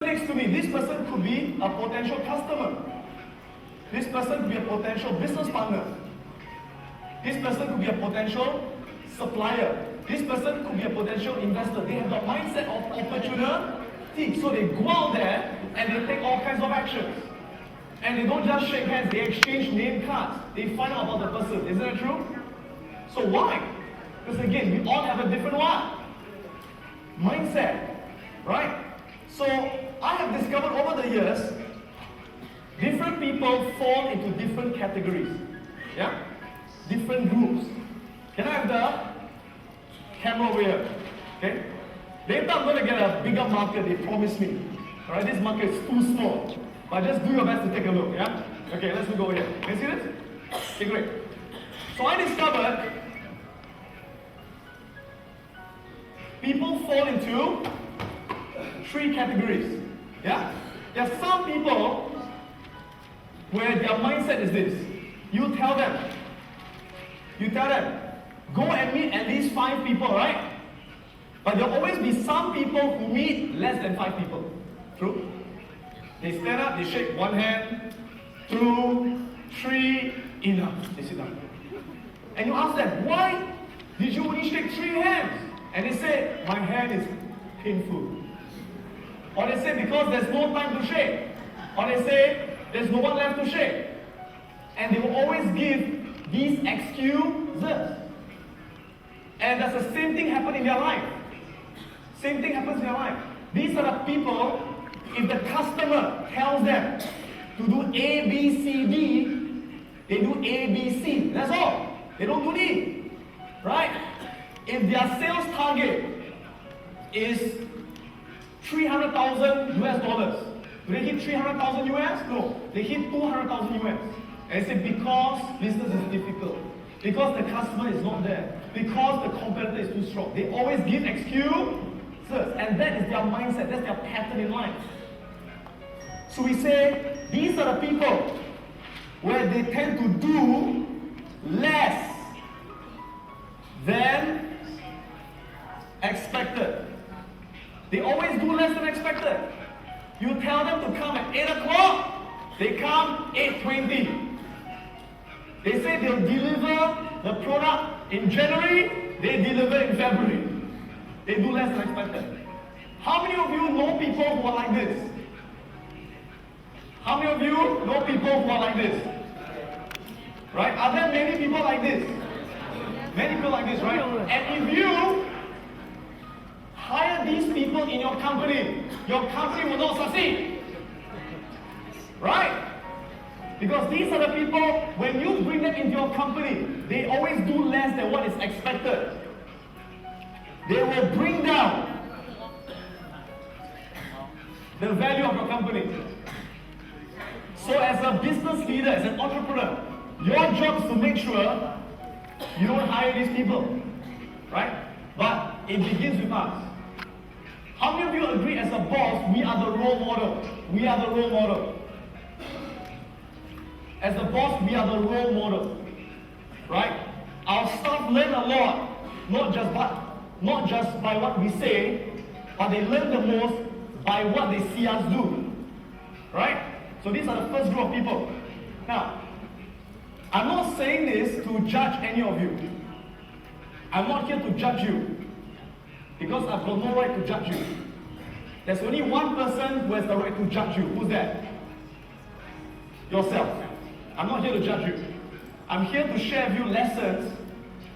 next to me, this person could be a potential customer. This person could be a potential business partner. This person could be a potential supplier. This person could be a potential investor. They have the mindset of opportunity. So they go out there and they take all kinds of actions. And they don't just shake hands, they exchange name cards. They find out about the person. Isn't that true? So why? Because again, we all have a different what? Mindset. Right? So I have discovered over the years, different people fall into different categories. Yeah? Different groups. Can I have the camera over here? Okay? Later I'm going to get a bigger marker, they promised me. Alright, this marker is too small. But just do your best to take a look, yeah? Okay, let's look over here. Can you see this? Okay, great. So I discovered people fall into 3 categories. Yeah? There are some people where their mindset is this. You tell them, go and meet at least 5 people, right? But there will always be some people who meet less than 5 people. True? They stand up, they shake one hand, 2, 3, enough. They sit down. And you ask them, why did you only shake 3 hands? And they say, my hand is painful. Or they say, because there's no time to shake. Or they say, there's no one left to shake. And they will always give these excuses. And that's the same thing happen in their life. Same thing happens in their life. These are the people, if the customer tells them to do A, B, C, D, they do A, B, C. That's all. They don't do D. Right? If their sales target is 300,000 US dollars, do they hit 300,000 US? No. They hit 200,000 US. And say because business is difficult. Because the customer is not there. Because the competitor is too strong. They always give excuses. And that is their mindset. That's their pattern in life. So we say, these are the people where they tend to do less than expected. They always do less than expected. You tell them to come at 8 o'clock, they come 8:20. They say they'll deliver the product in January, they deliver in February. They do less than expected. How many of you know people who are like this? How many of you know people who are like this? Right? Are there many people like this? Many people like this, right? And if you hire these people in your company will not succeed. Right? Because these are the people, when you bring them into your company, they always do less than what is expected. They will bring down the value of your company. So as a business leader, as an entrepreneur, your job is to make sure you don't hire these people. Right? But it begins with us. How many of you agree as a boss, we are the role model? We are the role model. As a boss, we are the role model. Right? Our staff learn a lot, not just by what we say, but they learn the most by what they see us do. Right? So these are the first group of people. Now, I'm not saying this to judge any of you. I'm not here to judge you. Because I've got no right to judge you. There's only one person who has the right to judge you. Who's that? Yourself. I'm not here to judge you. I'm here to share with you lessons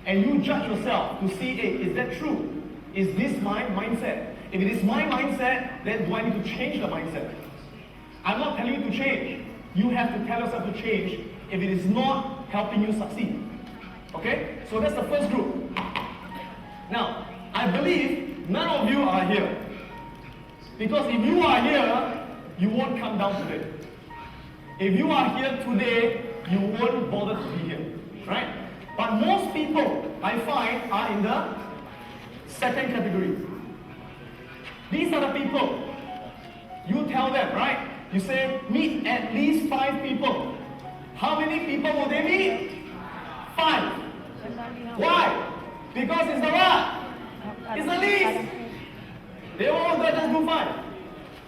and you judge yourself to see, hey, is that true? Is this my mindset? If it is my mindset, then do I need to change the mindset? I'm not telling you to change. You have to tell yourself to change if it is not helping you succeed. Okay? So that's the first group. Now, I believe none of you are here. Because if you are here, you won't come down today. If you are here today, you won't bother to be here. Right? But most people, I find, are in the second category. These are the people. You tell them, right? You say, meet at least 5 people. How many people will they meet? 5. Why? Because it's the what? It's the least. They won't just do 5.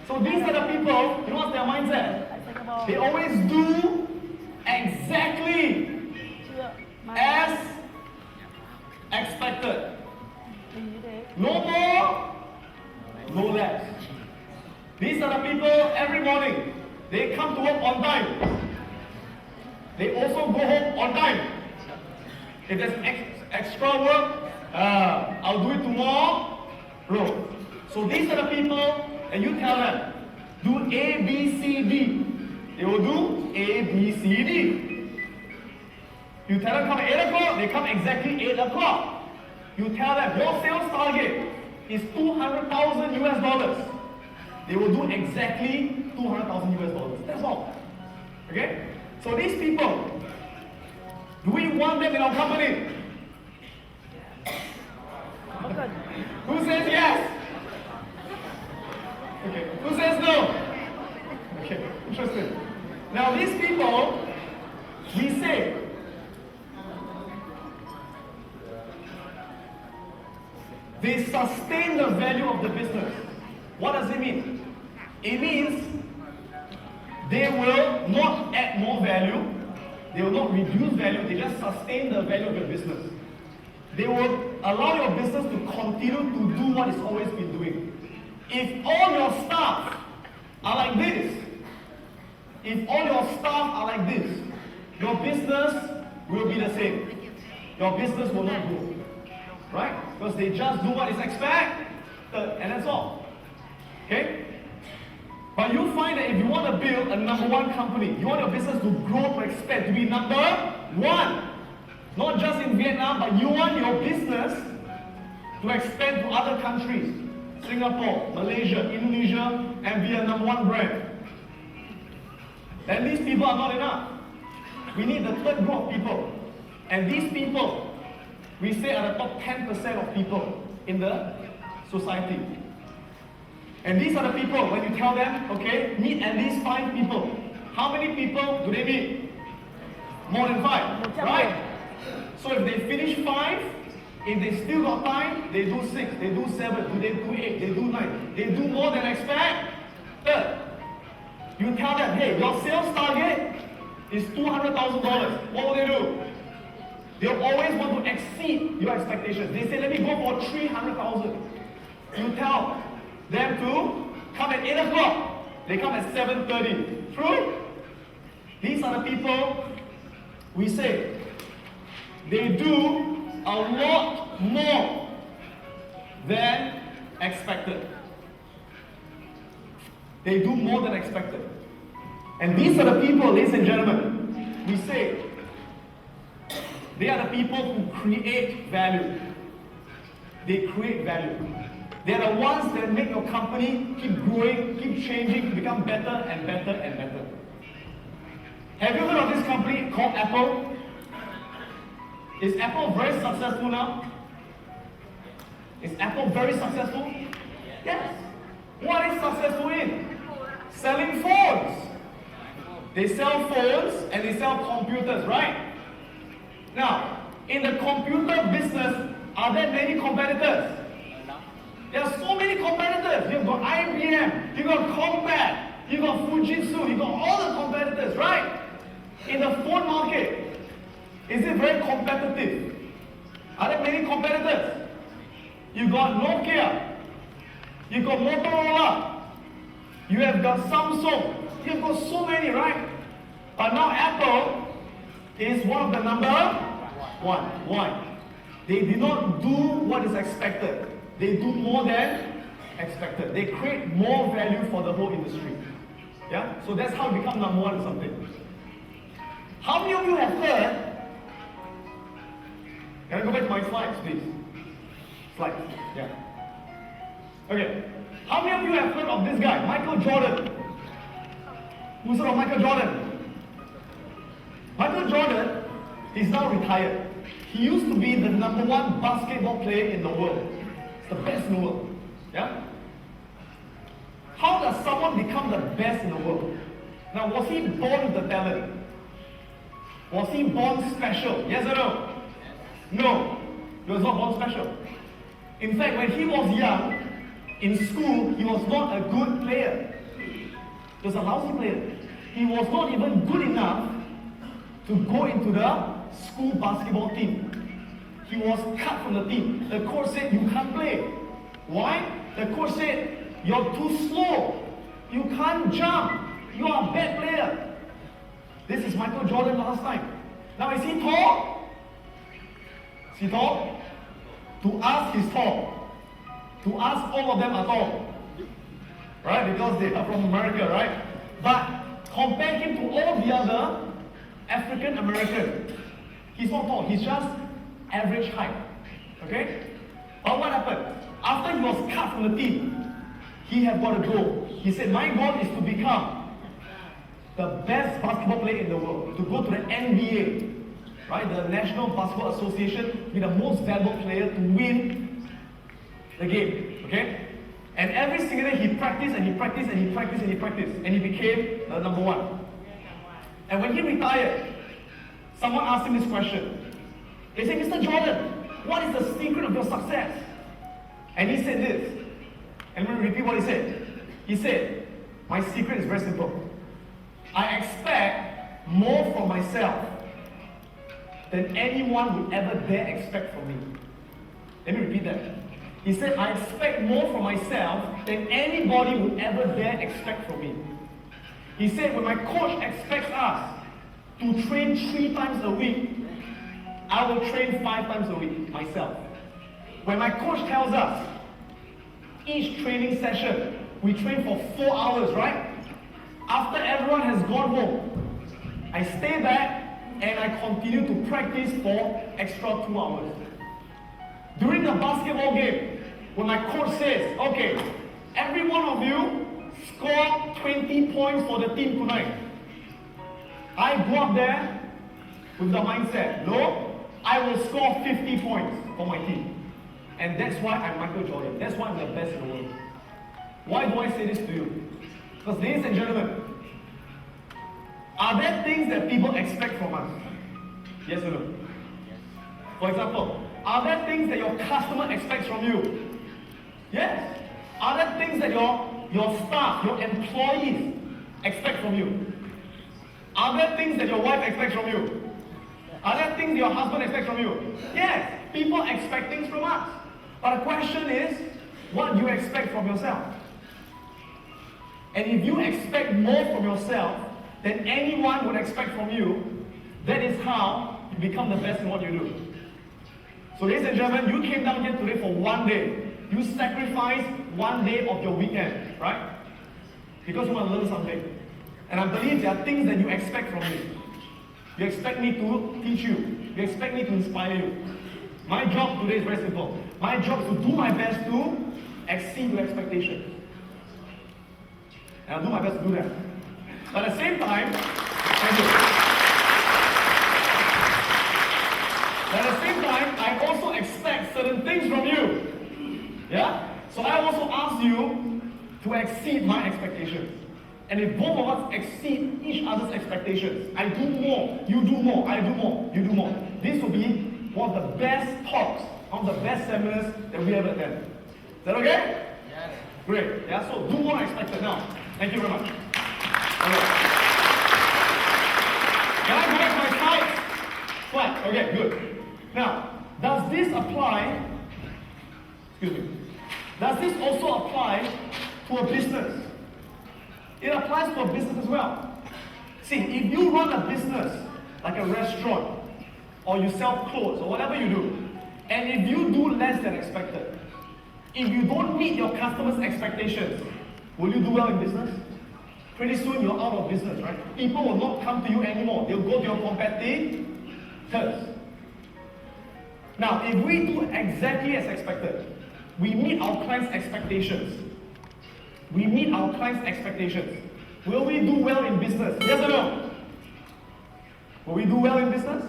So these are the people, you know what's their mindset? They always do exactly as expected. No more, no less. These are the people every morning. They come to work on time. They also go home on time. If there's extra work, I'll do it tomorrow. So these are the people, and you tell them, do A, B, C, D. They will do A, B, C, D. You tell them come at 8 o'clock, they come exactly 8 o'clock. You tell them your sales target is 200,000 US dollars. They will do exactly 200,000 US dollars. That's all. Okay? So these people, do we want them in our company? Who says yes? Okay. Who says no? Okay. Interesting. Now these people, we say, they sustain the value of the business. What does it mean? It means they will not add more value, they will not reduce value, they just sustain the value of your business. They will allow your business to continue to do what it's always been doing. If all your staff are like this, if all your staff are like this, your business will be the same. Your business will not grow. Right? Because they just do what is expected, and that's all. Okay? But you find that if you want to build a number one company, you want your business to grow, to expand, to be number one, not just in Vietnam, but you want your business to expand to other countries, Singapore, Malaysia, Indonesia, and be a number one brand. And these people are not enough. We need the third group of people. And these people, we say, are the top 10% of people in the society. And these are the people, when you tell them, okay, meet at least 5 people. How many people do they meet? More than 5, right? So if they finish 5, if they still got time, they do 6, they do 7, they do 8, they do 9. They do more than expected. You tell them, hey, your sales target is $200,000. What will they do? They'll always want to exceed your expectations. They say, let me go for 300,000. You tell them to come at 8 o'clock. They come at 7:30. True? These are the people we say they do a lot more than expected. They do more than expected. And these are the people, ladies and gentlemen, we say they are the people who create value. They create value. They are the ones that make your company keep growing, keep changing, become better and better and better. Have you heard of this company called Apple? Is Apple very successful now? Is Apple very successful? Yes. What are they successful in? Selling phones. They sell phones and they sell computers, right? Now, in the computer business, are there many competitors? There are so many competitors. You've got IBM, you've got Compaq, you've got Fujitsu, you've got all the competitors, right? In the phone market, is it very competitive? Are there many competitors? You've got Nokia, you've got Motorola, you have got Samsung, you've got so many, right? But now Apple is one of the number one. Why? They did not do what is expected. They do more than expected. They create more value for the whole industry. Yeah? So that's how you become number one in something. How many of you have heard? Can I go back to my slides, please? Slides. Yeah. Okay. How many of you have heard of this guy, Michael Jordan? Who's heard of Michael Jordan? Michael Jordan is now retired. He used to be the number one basketball player in the world. It's the best in the world. Yeah? How does someone become the best in the world? Now, was he born with the talent? Was he born special? Yes or no? No. He was not born special. In fact, when he was young, in school, he was not a good player. He was a lousy player. He was not even good enough to go into the school basketball team. He was cut from the team. The coach said, you can't play. Why? The coach said, you're too slow. You can't jump. You are a bad player. This is Michael Jordan last time. Now, is he tall? Is he tall? To us, he's tall. To us, all of them are tall. Right? Because they are from America, right? But compare him to all the other African Americans. He's not tall. He's just average height. Okay? But what happened? After he was cut from the team, he had got a goal. He said, my goal is to become the best basketball player in the world. To go to the NBA. Right? The National Basketball Association, be the most valuable player to win the game. Okay? And every single day he practiced and he practiced and he practiced and he practiced. And he became the number one. And when he retired, someone asked him this question. They said, Mr. Jordan, what is the secret of your success? And he said this. And I'm going to repeat what he said. He said, my secret is very simple. I expect more from myself than anyone would ever dare expect from me. Let me repeat that. He said, I expect more from myself than anybody would ever dare expect from me. He said, when my coach expects us to train 3 times a week, I will train 5 times a week myself. When my coach tells us, each training session, we train for 4 hours, right? After everyone has gone home, I stay back and I continue to practice for extra 2 hours. During the basketball game, when my coach says, okay, every one of you score 20 points for the team tonight. I go up there with the mindset, no, I will score 50 points for my team. And that's why I'm Michael Jordan. That's why I'm the best in the world. Why do I say this to you? Because ladies and gentlemen, are there things that people expect from us? Yes or no? For example, are there things that your customer expects from you? Yes. Are there things that your staff, your employees expect from you? Are there things that your wife expects from you? Are there things your husband expects from you? Yes. People expect things from us. But the question is, what do you expect from yourself? And if you expect more from yourself than anyone would expect from you, that is how you become the best in what you do. So ladies and gentlemen, you came down here today for 1 day. You sacrificed 1 day of your weekend, right? Because you want to learn something. And I believe there are things that you expect from me. You expect me to teach you. You expect me to inspire you. My job today is very simple. My job is to do my best to exceed your expectations. And I'll do my best to do that. But at the same time, thank you. But at the same time, I also expect certain things from you. Yeah? So I also ask you to exceed my expectations. And if both of us exceed each other's expectations, I do more, you do more, I do more, you do more. This will be one of the best talks, one of the best seminars that we ever attended. Is that okay? Yes. Great. Yeah, so do more expected now. Thank you very much. Okay. Can I go back to my slides? Flat. Okay, good. Now, does this apply, does this also apply to a business? It applies to a business as well. See, if you run a business, like a restaurant, or you sell clothes, or whatever you do, and if you do less than expected, if you don't meet your customers' expectations, will you do well in business? Pretty soon you're out of business, right? People will not come to you anymore. They'll go to your competitors. Now, if we do exactly as expected, we meet our clients' expectations. We meet our clients' expectations. Will we do well in business? Yes or no? Will we do well in business?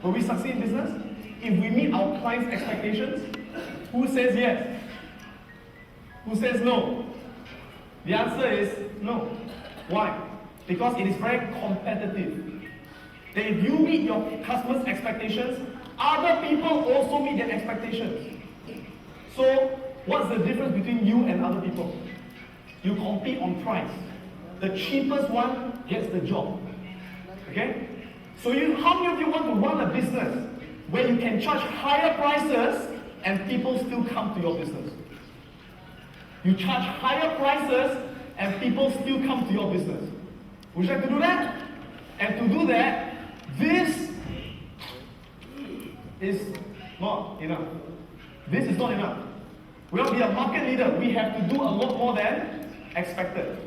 Will we succeed in business? If we meet our clients' expectations, who says yes? Who says no? The answer is no. Why? Because it is very competitive. That if you meet your customers' expectations, other people also meet their expectations. So, what's the difference between you and other people? You compete on price. the cheapest one gets the job. Okay? So how many of you want to run a business where you can charge higher prices and people still come to your business? You charge higher prices and people still come to your business. Would you like to do that? And to do that, this is not enough. This is not enough. We want to be a market leader. We have to do a lot more than expected.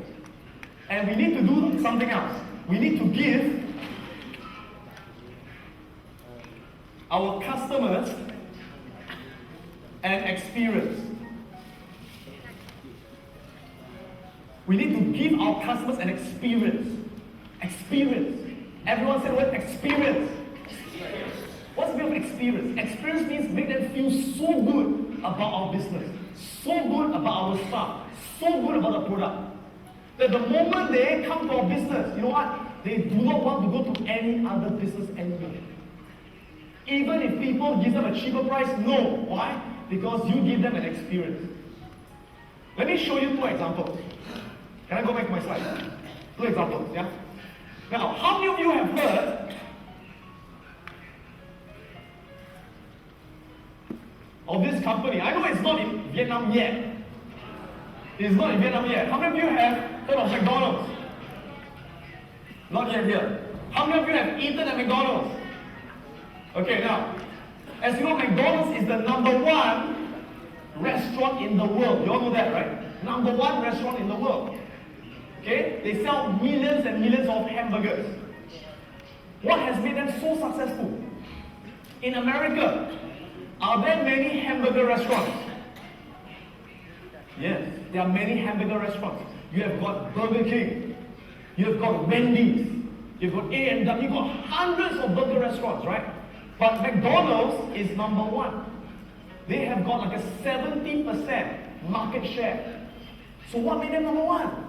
And we need to do something else. We need to give our customers an experience. We need to give our customers an experience. Experience. Everyone say the word experience. What's the meaning of experience? Experience means make them feel so good about our business, so good about our staff, so good about the product, that the moment they come to our business, you know what? They do not want to go to any other business anymore. Even if people give them a cheaper price, no. Why? Because you give them an experience. Let me show you two examples. Can I go back to my slide? Two examples, yeah? Now, how many of you have heard of this company? I know it's not in Vietnam yet. It's not in Vietnam yet. How many of you have heard of McDonald's? Not yet here. How many of you have eaten at McDonald's? Okay, now, as you know, McDonald's is the #1 restaurant in the world. You all know that, right? #1 restaurant in the world. Okay? They sell millions and millions of hamburgers. What has made them so successful? In America, are there many hamburger restaurants? Yes, there are many hamburger restaurants. You have got Burger King, you have got Wendy's, you've got A&W, you've got hundreds of burger restaurants, right? But McDonald's is #1. They have got like a 70% market share. So what made them #1?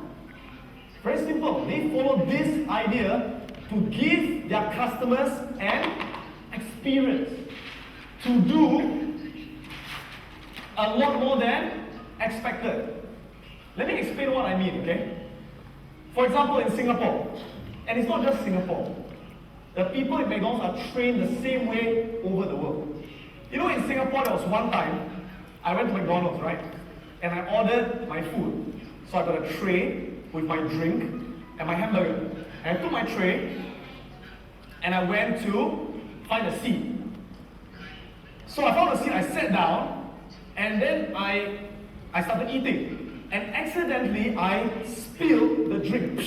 Very simple. They follow this idea to give their customers an experience, to do a lot more than expected. Let me explain what I mean, okay? For example, in Singapore, and it's not just Singapore, the people in McDonald's are trained the same way over the world. You know, in Singapore, there was one time, I went to McDonald's, right? And I ordered my food. So I got a tray with my drink and my hamburger. And I took my tray and I went to find a seat. So I found a seat, I sat down, and then I started eating. And accidentally, I spilled the drink.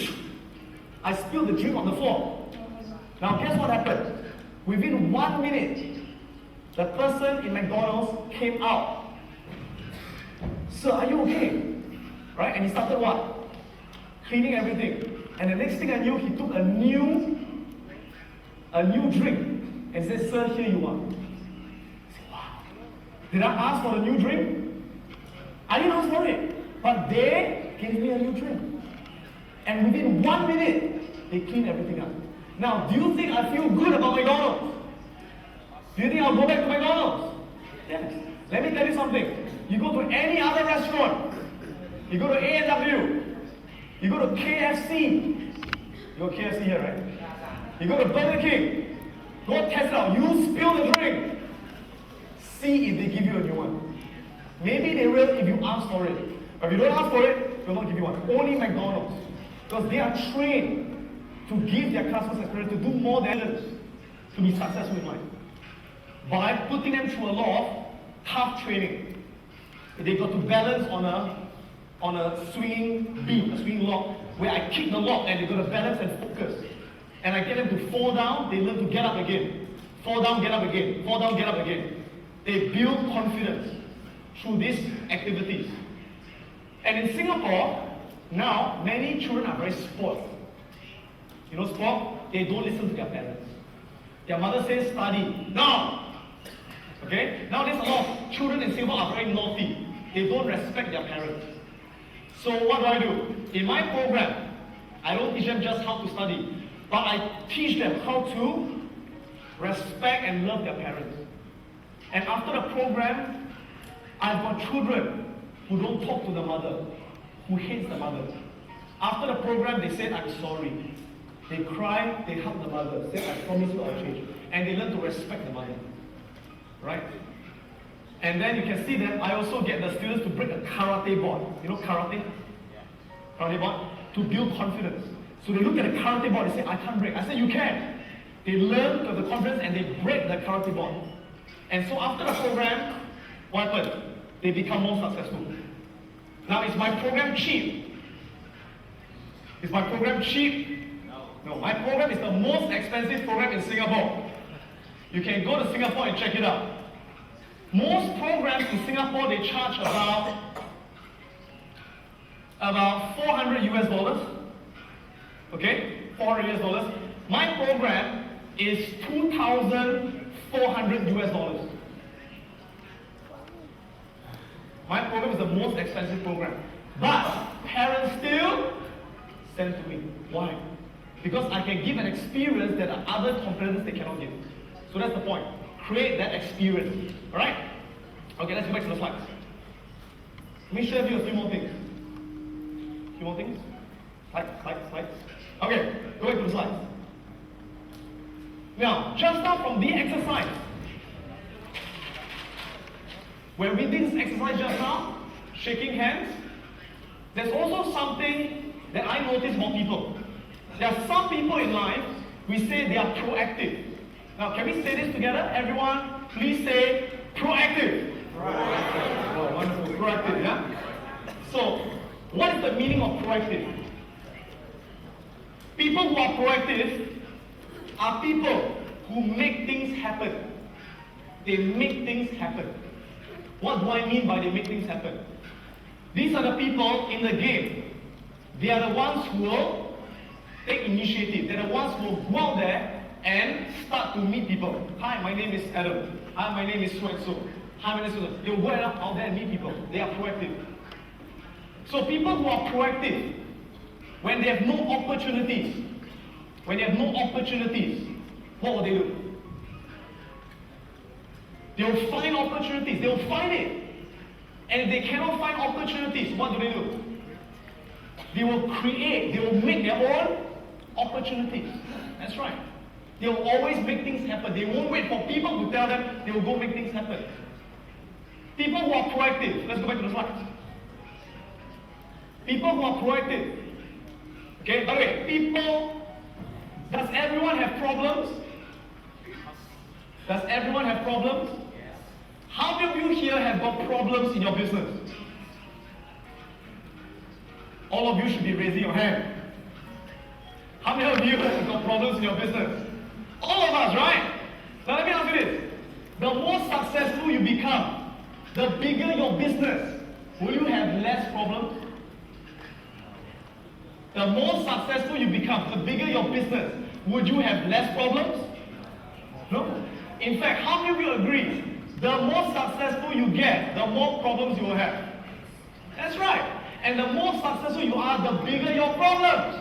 I spilled the drink on the floor. Now, guess what happened? Within 1 minute, the person in McDonald's came out. Sir, are you okay? Right? And he started what? Cleaning everything. And the next thing I knew, he took a new drink and said, sir, here you are. I said, wow. Did I ask for a new drink? I didn't ask for it. But they gave me a new drink. And within 1 minute, they cleaned everything up. Now, do you think I feel good about McDonald's? Do you think I'll go back to McDonald's? Yes. Let me tell you something. You go to any other restaurant, you go to A&W, you go to KFC. You go to KFC here, right? You go to Burger King. Go test it out. You spill the drink. See if they give you a new one. Maybe they will if you ask for it. But if you don't ask for it, they'll not give you one. Only McDonald's. Because they are trained to give their customers experience, to do more than to be successful in life. By putting them through a lot of tough training. They got to balance on a swinging beam, a swinging lock, where I kick the lock and they got to balance and focus. And I get them to fall down, they learn to get up again. Fall down, get up again. Fall down, get up again. They build confidence through these activities. And in Singapore, now, many children are very spoiled. You know, spoiled? They don't listen to their parents. Their mother says, study. Now! Okay? Nowadays, a lot of children in Singapore are very naughty. They don't respect their parents. So what do? In my program, I don't teach them just how to study, but I teach them how to respect and love their parents. And after the program, I've got children who don't talk to the mother, who hates the mother. After the program, they said, I'm sorry. They cried, they hugged the mother, said, I promise you I'll change. And they learned to respect the mother. Right? And then you can see that I also get the students to break a karate board. You know karate? Karate board? To build confidence. So they look at the karate board, they say, I can't break. I say, you can. They learn the confidence and they break the karate board. And so after the program, what happened? They become more successful. Now, is my program cheap? Is my program cheap? No, my program is the most expensive program in Singapore. You can go to Singapore and check it out. Most programs in Singapore, they charge about 400 US dollars. Okay, 400 US dollars. My program is 2,400 US dollars. My program is the most expensive program. But parents still send to me. Why? Because I can give an experience that other competitors they cannot give. So that's the point. Create that experience. Alright? Okay, let's go back to the slides. Let me share with you a few more things. Few more things? Slides. Okay, go back to the slides. Now, just now from the exercise, when we did this exercise just now, shaking hands, there's also something that I notice about people. There are some people in life, we say they are proactive. Now, can we say this together? Everyone, please say proactive. Proactive. Oh, wonderful. Proactive, yeah? So, what is the meaning of proactive? People who are proactive are people who make things happen. They make things happen. What do I mean by they make things happen? These are the people in the game. They are the ones who will take initiative. They're the ones who will go out there and start to meet people. Hi, my name is Adam. Hi, my name is so and so. Hi, my name is so. They will go out there and meet people. They are proactive. So people who are proactive, when they have no opportunities, what will they do? They will find opportunities. They will find it. And if they cannot find opportunities, what do? They will create, they will make their own opportunities. That's right. They will always make things happen. They won't wait for people to tell them. They will go make things happen. People who are proactive. Let's go back to the slides. People who are proactive. Okay, by the way, people, does everyone have problems? Does everyone have problems? Yes. How many of you here have got problems in your business? All of you should be raising your hand. How many of you have got problems in your business? All of us, right? Now let me ask you this. The more successful you become, the bigger your business, will you have less problems? The more successful you become, the bigger your business, would you have less problems? No. In fact, how many of you agree? The more successful you get, the more problems you will have. That's right. And the more successful you are, the bigger your problems.